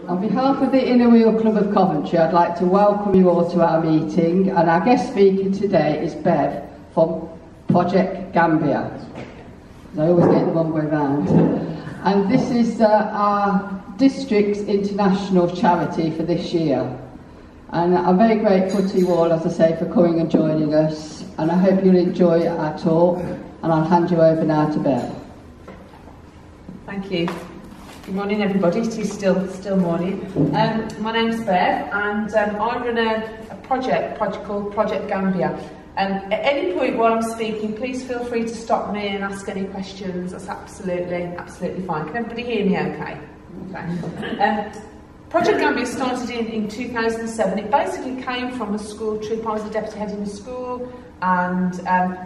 On behalf of the Inner Wheel Club of Coventry, I'd like to welcome you all to our meeting, and our guest speaker today is Bev from Project Gambia. I always get the wrong way round. And this is our district's international charity for this year. And I'm very grateful to you all, as I say, for coming and joining us, and I hope you'll enjoy our talk, and I'll hand you over now to Bev. Thank you. Good morning, everybody. It is still morning. My name's Bev, and I run a project called Project Gambia. At any point while I'm speaking, please feel free to stop me and ask any questions. That's absolutely fine. Can everybody hear me okay? Okay. Project Gambia started in 2007. It basically came from a school trip. I was the deputy head in the school, and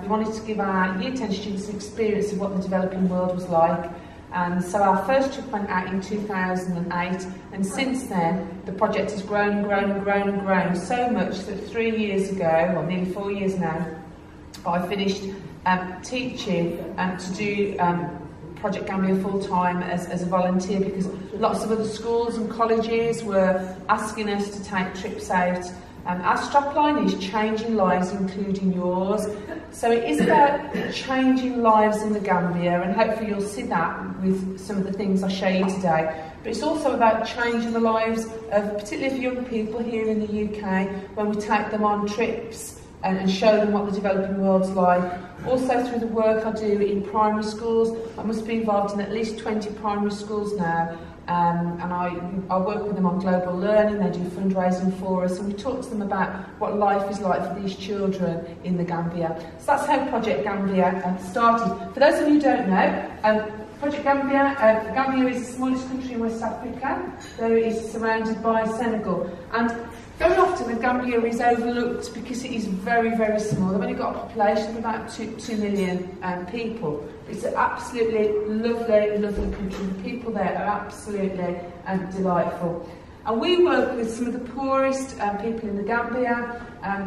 we wanted to give our year 10 students an experience of what the developing world was like. And so our first trip went out in 2008, and since then the project has grown and grown and grown and grown so much that 3 years ago, or nearly 4 years now, I finished teaching to do Project Gambia full-time as a volunteer, because lots of other schools and colleges were asking us to take trips out. Our strapline is changing lives, including yours. So it is about changing lives in the Gambia, and hopefully you'll see that with some of the things I show you today. But it's also about changing the lives of particularly of young people here in the UK when we take them on trips and show them what the developing world's like. Also through the work I do in primary schools. I must be involved in at least 20 primary schools now. And I work with them on global learning. They do fundraising for us, and we talk to them about what life is like for these children in the Gambia. So that's how Project Gambia started. For those of you who don't know, Project Gambia, Gambia is the smallest country in West Africa, though it is surrounded by Senegal. And very often the Gambia is overlooked because it is very, very small. They've only got a population of about 2 million people. It's an absolutely lovely country. The people there are absolutely delightful. And we work with some of the poorest people in the Gambia.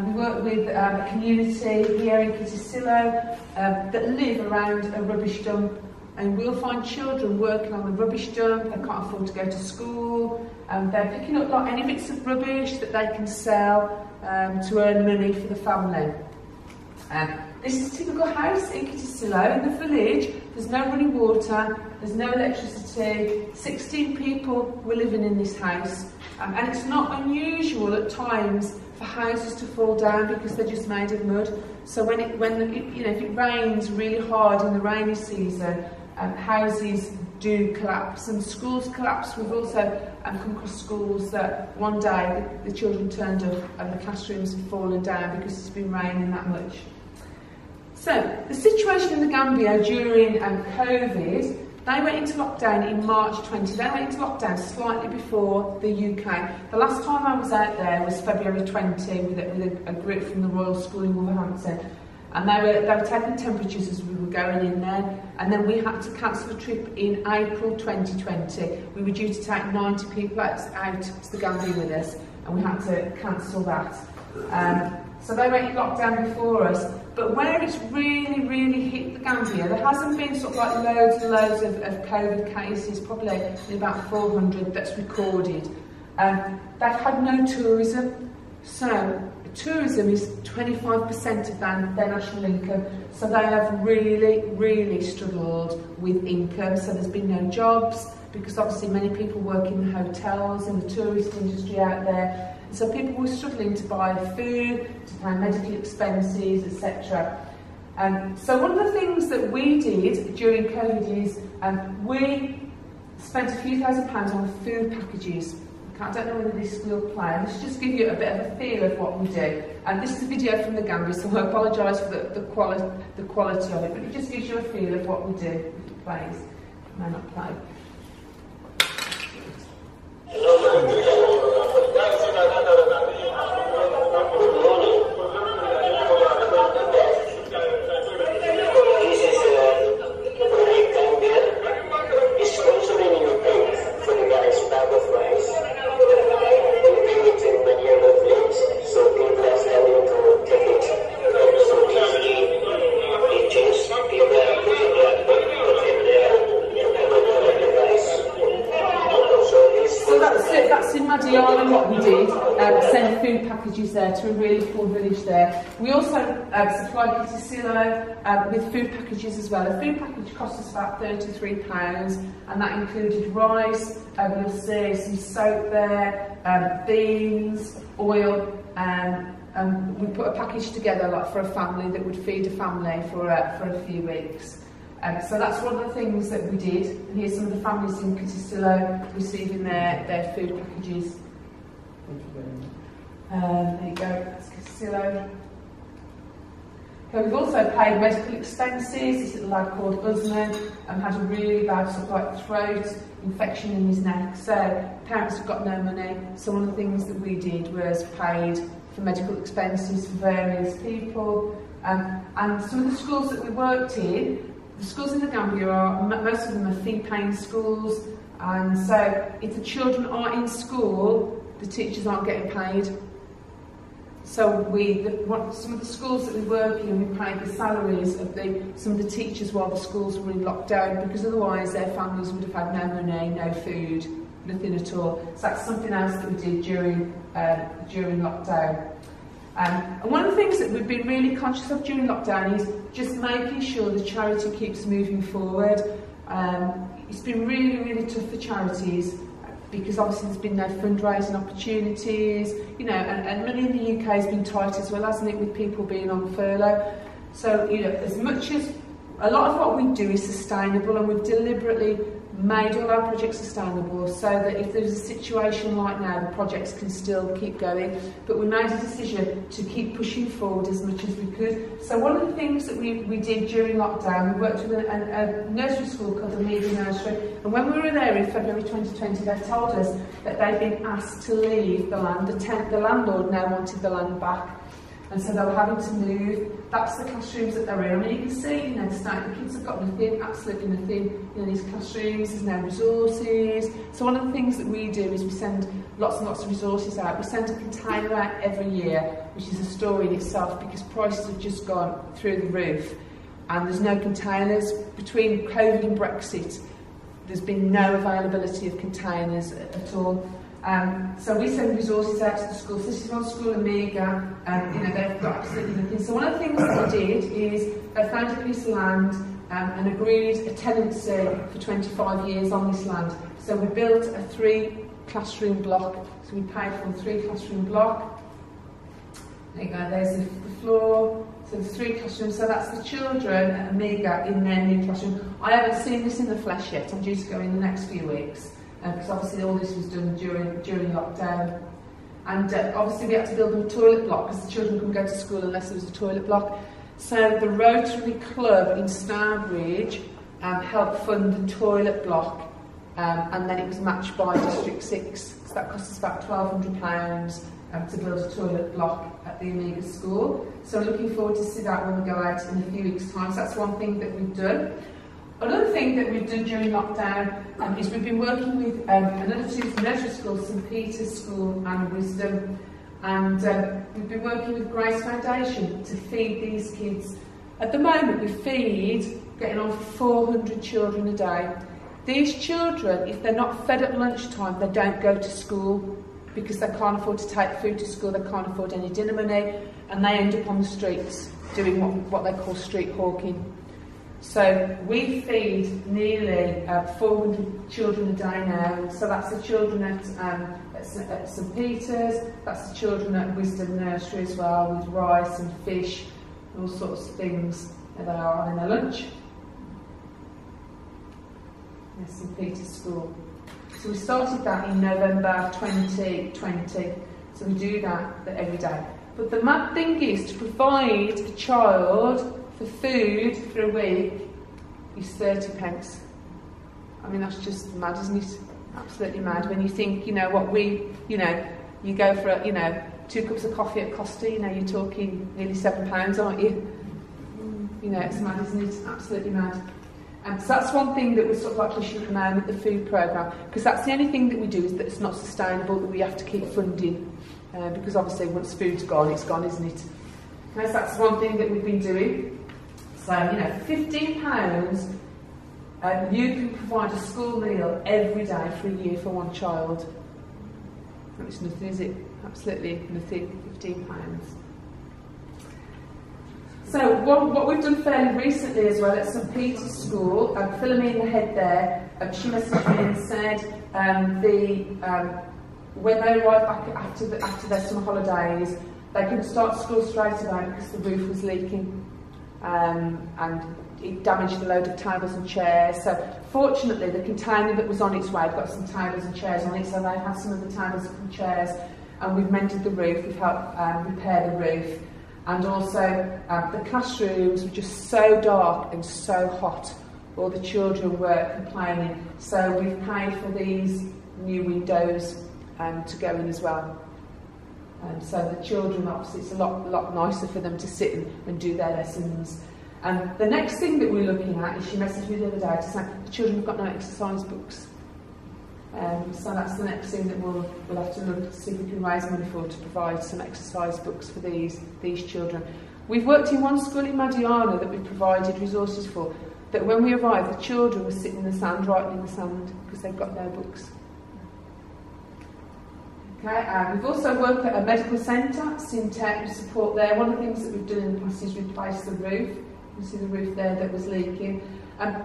We work with a community here in Kitisilo that live around a rubbish dump. And we'll find children working on the rubbish dump. They can't afford to go to school. They're picking up like any bits of rubbish that they can sell to earn money for the family. This is a typical house in Kitisilo, in the village. There's no running water, there's no electricity. 16 people were living in this house. And it's not unusual at times for houses to fall down because they're just made of mud. So if it rains really hard in the rainy season, houses do collapse and schools collapse. We've also come across schools that one day the children turned up and the classrooms had fallen down because it's been raining that much. So the situation in the Gambia during COVID, they went into lockdown in March 20. They went into lockdown slightly before the UK. The last time I was out there was February 20 with a group from the Royal School in Wolverhampton. And they were taking temperatures as we were going in there. And then we had to cancel the trip in April 2020. We were due to take 90 people out to the Gambia with us, and we had to cancel that. So they went in lockdown before us. But where it's really hit the Gambia, there hasn't been sort of like loads and loads of COVID cases, probably about 400 that's recorded. They've had no tourism. So tourism is 25% of their national income. So they have really struggled with income. So there's been no jobs, because obviously many people work in hotels and the tourist industry out there. So people were struggling to buy food, to pay medical expenses, etc. So one of the things that we did during COVID is we spent a few £1,000s on food packages. I don't know whether this will play. Let's just give you a bit of a feel of what we do. And this is a video from the Gambia, so I apologise for the quality of it, but it just gives you a feel of what we do. If it plays, it may not play. Paddy Island, what we did, send food packages there to a really poor village there. We also supplied Kitty with food packages as well. A food package cost us about £33, and that included rice, you'll see some soap there, beans, oil, and we put a package together like for a family that would feed a family for a few weeks. So that's one of the things that we did, and here's some of the families in Kitty receiving their food packages. There you go, that's Kitty. Okay, we've also paid medical expenses. This little lad called Usman had a really bad sort of like throat infection in his neck, so parents have got no money. So one of the things that we did was paid for medical expenses for various people, and some of the schools that we worked in. The schools in the Gambia most of them are fee-paying schools, and so if the children are in school, the teachers aren't getting paid. So some of the schools that we work in, we paid the salaries of some of the teachers while the schools were in lockdown, because otherwise their families would have had no money, no food, nothing at all. So that's something else that we did during lockdown. And one of the things that we've been really conscious of during lockdown is just making sure the charity keeps moving forward. It's been really, really tough for charities because obviously there's been no fundraising opportunities, you know, and money in the UK has been tight as well, hasn't it, with people being on furlough. So, you know, as much as a lot of what we do is sustainable, and we've deliberately made all our projects sustainable so that if there's a situation like now, the projects can still keep going. But we made a decision to keep pushing forward as much as we could. So one of the things that we did during lockdown, we worked with a nursery school called the Media Nursery, and when we were there in February 2020, they told us that they'd been asked to leave the land. The landlord now wanted the land back, and so they were having to move. That's the classrooms that they're in. I mean, you can see, you know, the kids have got nothing, absolutely nothing in these classrooms. There's no resources. So one of the things that we do is we send lots and lots of resources out. We send a container out every year, which is a story in itself, because prices have just gone through the roof, and there's no containers. Between COVID and Brexit, there's been no availability of containers at all. So we send resources out to the schools. This is one school in Mega, and you know, they've got absolutely nothing. So one of the things that we did is they found a piece of land and agreed a tenancy for 25 years on this land. So we built a 3-classroom block. So we paid for a 3-classroom block. There you go, there's the floor. So there's 3 classrooms. So that's the children at Amiga in their new classroom. I haven't seen this in the flesh yet. I'm due to go in the next few weeks, because obviously all this was done during lockdown. And obviously we had to build a toilet block because the children couldn't go to school unless there was a toilet block. So the Rotary Club in Stourbridge helped fund the toilet block, and then it was matched by District 6. So that cost us about £1,200 to build a toilet block at the Amiga school. So we're looking forward to see that when we go out in a few weeks' time. So that's one thing that we've done. Another thing that we've done during lockdown is we've been working with another 2 nursery schools, St Peter's School and Wisdom, and we've been working with Grace Foundation to feed these kids. At the moment we feed getting on for 400 children a day. These children, if they're not fed at lunchtime, they don't go to school because they can't afford to take food to school, they can't afford any dinner money, and they end up on the streets doing what they call street hawking. So we feed nearly 400 children a day now. So that's the children at St Peter's, that's the children at Wisdom Nursery as well, with rice and fish, and all sorts of things that they are on in their lunch. Yes, St Peter's School. So we started that in November 2020. So we do that every day. But the mad thing is, to provide a child for food for a week is 30p. I mean, that's just mad, isn't it? Absolutely mad. When you think, you know, you go for, 2 cups of coffee at Costa, you're talking nearly £7, aren't you? You know, it's mad, isn't it? Absolutely mad. So that's one thing that we're sort of like pushing at the moment, the food programme, because that's the only thing that we do is that it's not sustainable, that we have to keep funding, because obviously once food's gone, it's gone, isn't it? So that's one thing that we've been doing. So, £15, you can provide a school meal every day for a year for one child. It's nothing, is it? Absolutely nothing. £15. So what we've done fairly recently as well at St Peter's School, Philomene, the head there, she messaged me and said when they arrived back after their summer holidays, they couldn't start school straight away because the roof was leaking, and it damaged a load of tables and chairs. So fortunately the container that was on its way got some tables and chairs on it, so they had some of the tables and chairs, and we've mended the roof, we've helped repair the roof. And also the classrooms were just so dark and so hot, all the children were complaining, so we've paid for these new windows to go in as well. So the children, obviously it's a lot nicer for them to sit and do their lessons. And the next thing that we're looking at is, she messaged me the other day to say the children have got no exercise books. So that's the next thing that we'll have to look to see if we can raise money for, to provide some exercise books for these children. We've worked in one school in Madiana that we provided resources for, that when we arrived the children were sitting in the sand, writing in the sand, because they've got no books. Okay, we've also worked at a medical centre, Syntec, with support there. One of the things that we've done in the past is replace the roof. You can see the roof there that was leaking.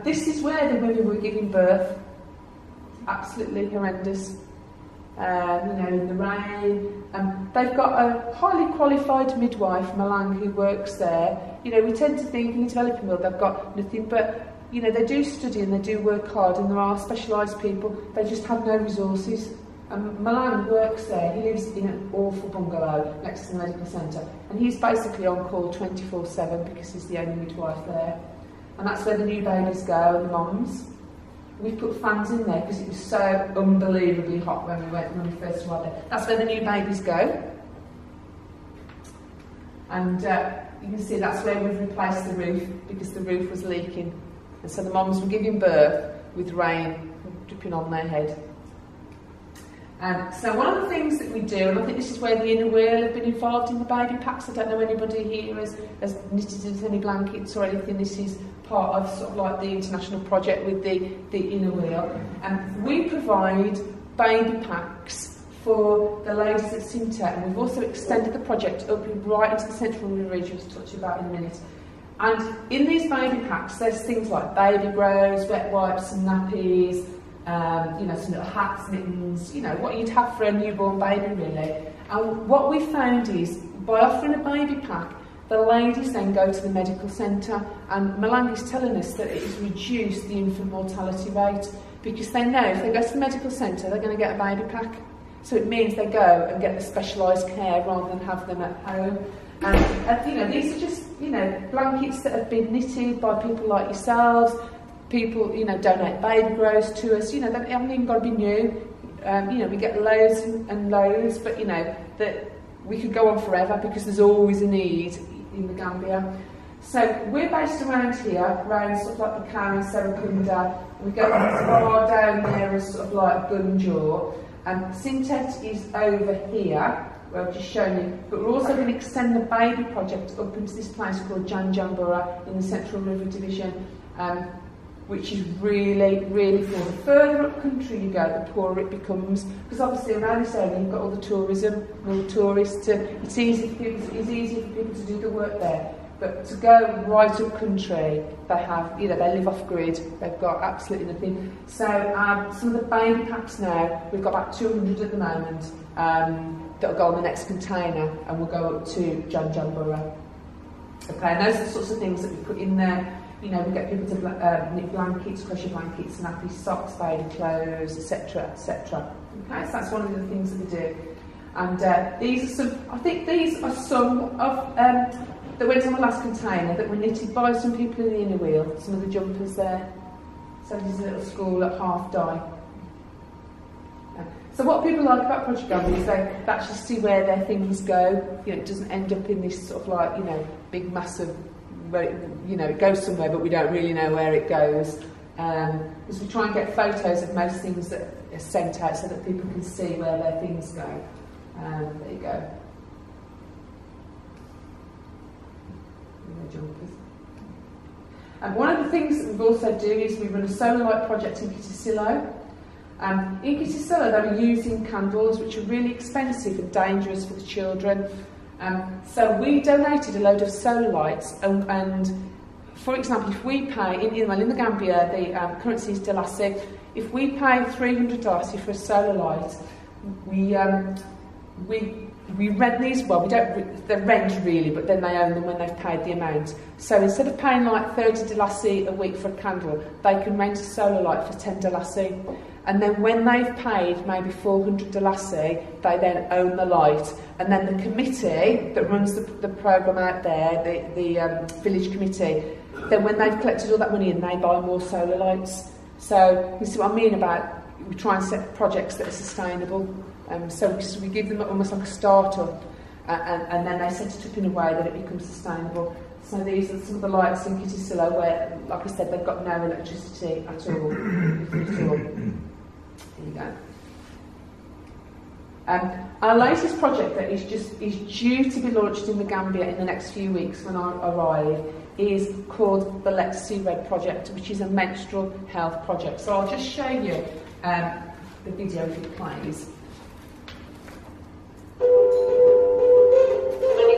This is where the women were giving birth. Absolutely horrendous, you know, in the rain. They've got a highly qualified midwife, Malang, who works there. You know, we tend to think in the developing world they've got nothing, but you know, they do study and they do work hard, and there are specialised people. They just have no resources. Malang works there. He lives in an awful bungalow next to the medical centre, and he's basically on call 24/7 because he's the only midwife there. And that's where the new babies go and the mums. We've put fans in there because it was so unbelievably hot when we first arrived there. That's where the new babies go. And you can see that's where we've replaced the roof because the roof was leaking. And so the mums were giving birth with rain dripping on their head. So one of the things that we do, and I think this is where the Inner Wheel have been involved in the baby packs. I don't know anybody here has knitted into any blankets or anything. This is part of sort of like the international project with the Inner Wheel. And we provide baby packs for the ladies at Syntec, and we've also extended the project up right into the central region, which I'll talk to you about in a minute. And in these baby packs, there's things like baby grows, wet wipes and nappies, you know, some little hats, mittens, you know, what you'd have for a newborn baby really. And what we found is, by offering a baby pack, the ladies then go to the medical centre, and Malang is telling us that it has reduced the infant mortality rate, because they know if they go to the medical centre they're going to get a baby pack. So it means they go and get the specialised care rather than have them at home. And you know, these are just, you know, blankets that have been knitted by people like yourselves. People, you know, donate baby grows to us. You know, they haven't even got to be new. You know, we get loads and loads, but you know that we could go on forever because there's always a need in the Gambia. So we're based around here, around sort of like Bakari, Serakunda. We go far down there as sort of like Gunjur. And Syntec is over here, where I've just shown you. But we're also going to extend the baby project up into this place called Janjanburra in the Central River Division. Which is really, really cool. The further up country you go, the poorer it becomes. Because obviously around this area you've got all the tourism, all the tourists. It's easy for people to do the work there. But to go right up country, they have, you know, they live off grid. They've got absolutely nothing. So some of the baby packs now, we've got about 200 at the moment that'll go on the next container, and we'll go up to Janjanburra. Okay, and those are the sorts of things that we put in there. You know, we get people to knit blankets, crochet blankets, nappies, socks, baby clothes, etc., etc. Okay, so that's one of the things that we do. And these are some, I think these are some of that went on the last container that were knitted by some people in the Inner Wheel. Some of the jumpers there. So this is a little school at half dye. So what people like about Project Gambia is they actually see where their things go. You know, it doesn't end up in this sort of like, you know, big massive. Where it, you know, it goes somewhere, but we don't really know where it goes. Because we try and get photos of most things that are sent out so that people can see where their things go. There you go. Jumpers. And one of the things that we also do is we run a solar light project in Kittisilo. In Kitty they were using candles which are really expensive and dangerous for the children. So we donated a load of solar lights, and for example, if we pay, in the Gambia, the currency is Dalasi. If we pay 300 Dalasi for a solar light, we rent these, well, we don't, they're rent really, but then they own them when they've paid the amount. So instead of paying like 30 Dalasi a week for a candle, they can rent a solar light for 10 Dalasi. And then when they've paid maybe 400 Dalasi, they then own the light. And then the committee that runs the programme out there, the village committee, then when they've collected all that money in, they buy more solar lights. So you see what I mean about, we try and set projects that are sustainable. So we give them almost like a start-up, and then they set it up in a way that it becomes sustainable. So these are some of the lights in Kitty where, like I said, they've got no electricity at all. There you go. Our latest project that is due to be launched in the Gambia in the next few weeks when I arrive is called the Let's See Red project, which is a menstrual health project. So I'll just show you the video if it plays. Many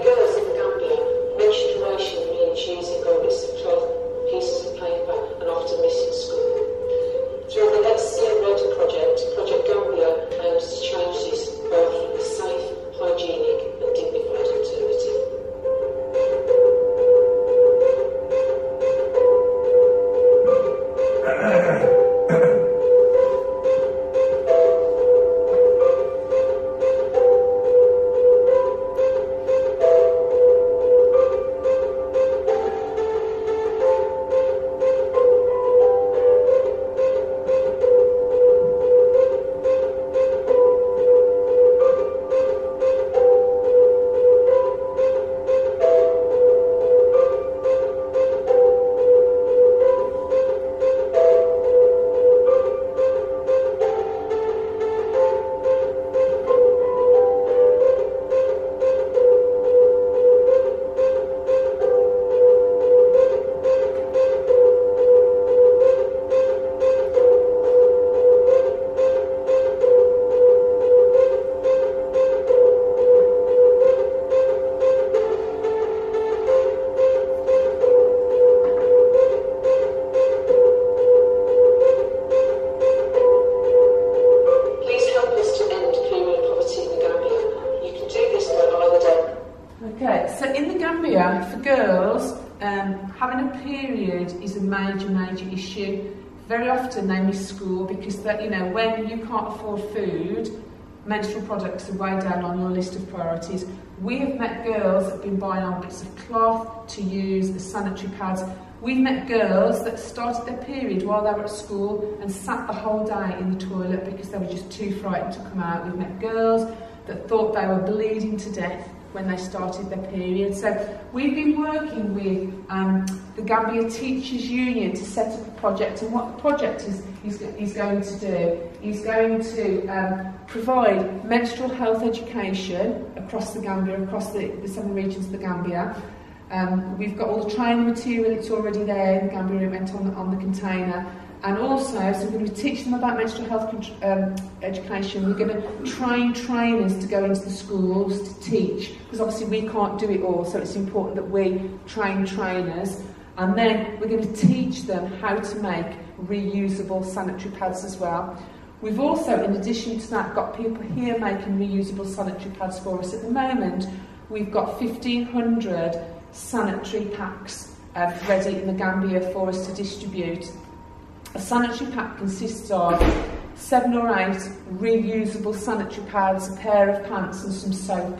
girls in the Gambia, menstruation means using all bits of cloth, pieces of paper, and often missing school. Through the Let's See Red project, Project Gambia aims to change this both for a safe, hygienic, and dignified alternative. Having a period is a major issue. Very often they miss school because that, when you can't afford food, menstrual products are way down on your list of priorities. We have met girls that have been buying on bits of cloth to use as sanitary pads. We've met girls that started their period while they were at school and sat the whole day in the toilet because they were just too frightened to come out. We've met girls that thought they were bleeding to death when they started their period. So we've been working with the Gambia Teachers Union to set up a project, and what the project is going to do is going to provide menstrual health education across the Gambia, across the 7 regions of the Gambia. We've got all the training material, it's already there in the Gambia, it went on the container. And also, so we're going to teach them about menstrual health education. We're going to train trainers to go into the schools to teach, because obviously we can't do it all, so it's important that we train trainers. And then we're going to teach them how to make reusable sanitary pads as well. We've also, in addition to that, got people here making reusable sanitary pads for us. At the moment, we've got 1,500 sanitary packs ready in the Gambia for us to distribute. A sanitary pack consists of 7 or 8 reusable sanitary pads, a pair of pants and some soap.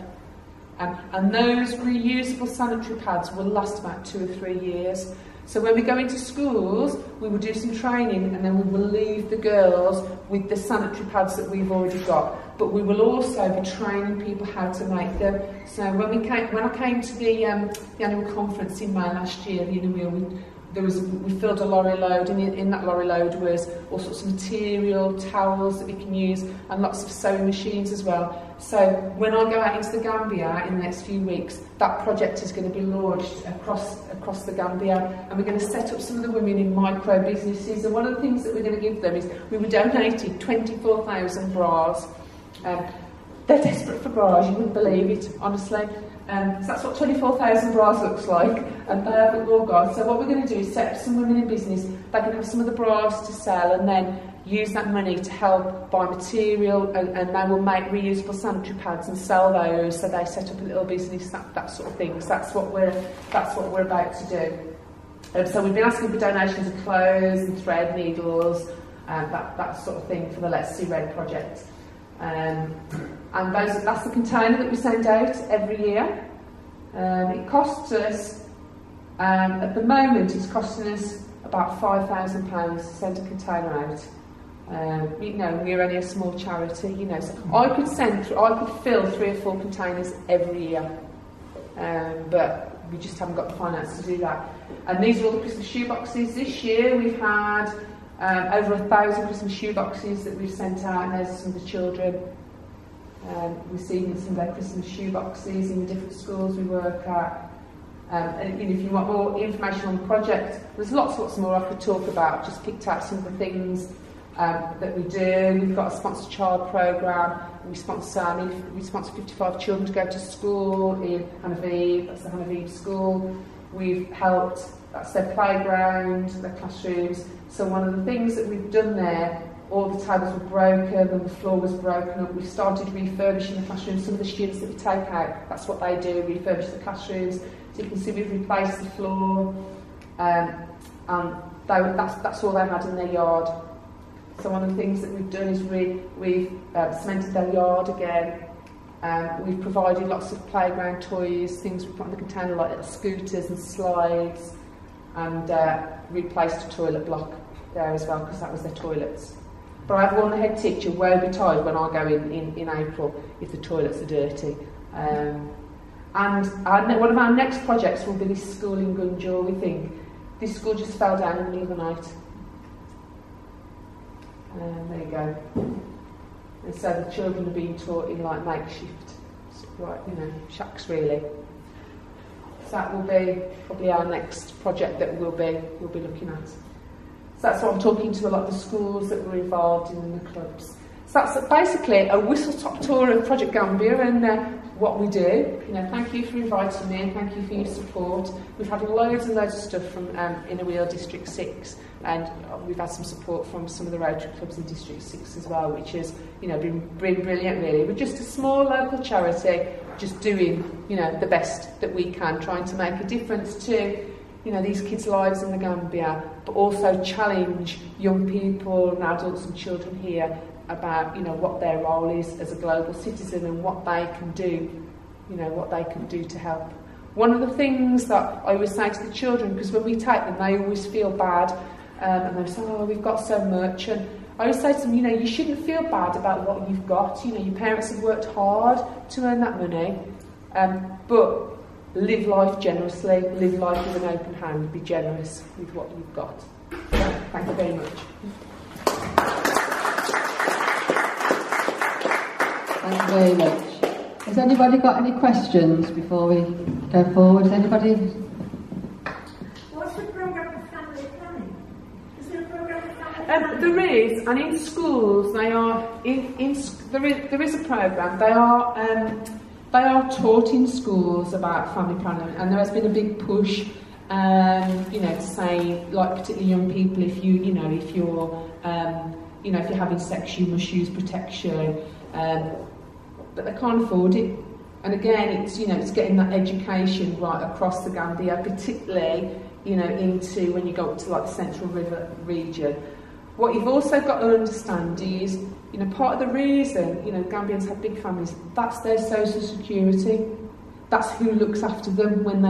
And those reusable sanitary pads will last about 2 or 3 years. So when we go into schools, we will do some training and then we will leave the girls with the sanitary pads that we've already got. But we will also be training people how to make them. So when I came to the annual conference in May last year, we filled a lorry load, and in that lorry load was all sorts of material, towels that we can use, and lots of sewing machines as well. So when I go out into the Gambia in the next few weeks, that project is going to be launched across the Gambia, and we're going to set up some of the women in micro businesses. And one of the things that we're going to give them is we were donated 24,000 bras. They're desperate for bras, you wouldn't believe it, honestly. So that's what 24,000 bras looks like, and they haven't all gone. So what we're going to do is set up some women in business. They can have some of the bras to sell, and then use that money to help buy material, and they will make reusable sanitary pads and sell those. So they set up a little business, that sort of thing. So that's what we're about to do. So we've been asking for donations of clothes and thread, needles, that sort of thing for the Let's See Red project. And that's the container that we send out every year. It costs us, at the moment, it's costing us about £5,000 to send a container out. You know, we're only a small charity, you know, so I could fill 3 or 4 containers every year, but we just haven't got the finance to do that. And these are all the Christmas shoe boxes. This year we've had over 1,000 Christmas shoe boxes that we've sent out, and there's some of the children receiving some of their Christmas shoe boxes in the different schools we work at. And if you want more information on the project, there's lots more I could talk about. I've just picked out some of the things that we do. We've got a sponsored child programme. We sponsor 55 children to go to school in Hanaviv. That's the Hanaviv school. We've helped, that's their playground, their classrooms. So one of the things that we've done there, all the tables were broken and the floor was broken up. We've started refurbishing the classrooms. Some of the students that we take out, that's what they do, refurbish the classrooms. So you can see we've replaced the floor, and that's all they had in their yard. So one of the things that we've done is we've cemented their yard again. We've provided lots of playground toys, things we put in the container like little scooters and slides, and replaced a toilet block there as well, because that was their toilets. But I have warned the head teacher, won't be tired when I go in April if the toilets are dirty. And one of our next projects will be this school in Gunjur, we think. This school just fell down in the middle of the night. There you go. And so the children are being taught in like makeshift, right, you know, shacks really. So that will be probably our next project that we'll be looking at. So that's what I'm talking to a lot of the schools that were involved in the clubs. So that's basically a whistle-top tour of Project Gambia and what we do. You know, thank you for inviting me, and thank you for your support. We've had loads and loads of stuff from Inner Wheel District 6, and we've had some support from some of the Rotary clubs in District 6 as well, which has, you know, been brilliant really. We're just a small local charity, just doing, you know, the best that we can, trying to make a difference to, you know, these kids' lives in the Gambia, but also challenge young people and adults and children here about, you know, what their role is as a global citizen and what they can do, you know, what they can do to help. One of the things that I always say to the children, because when we take them, they always feel bad, and they say, oh, we've got so much, and I always say to them, you know, you shouldn't feel bad about what you've got. You know, your parents have worked hard to earn that money, but live life generously, live life with an open hand, be generous with what you've got. So, thank you very much. Thank you very much. Has anybody got any questions before we go forward? Has anybody? What's the programme of family planning? Is there a programme of family planning? There is, and in schools they are. There is a programme. They are taught in schools about family planning, and there has been a big push, you know, to say, like particularly young people, if you're having sex, you must use protection. But they can't afford it, and again, it's, you know, it's getting that education right across the Gambia, particularly, you know, into when you go up to like the Central River region. What you've also got to understand is, you know, part of the reason, you know, Gambians have big families, that's their social security. That's who looks after them when they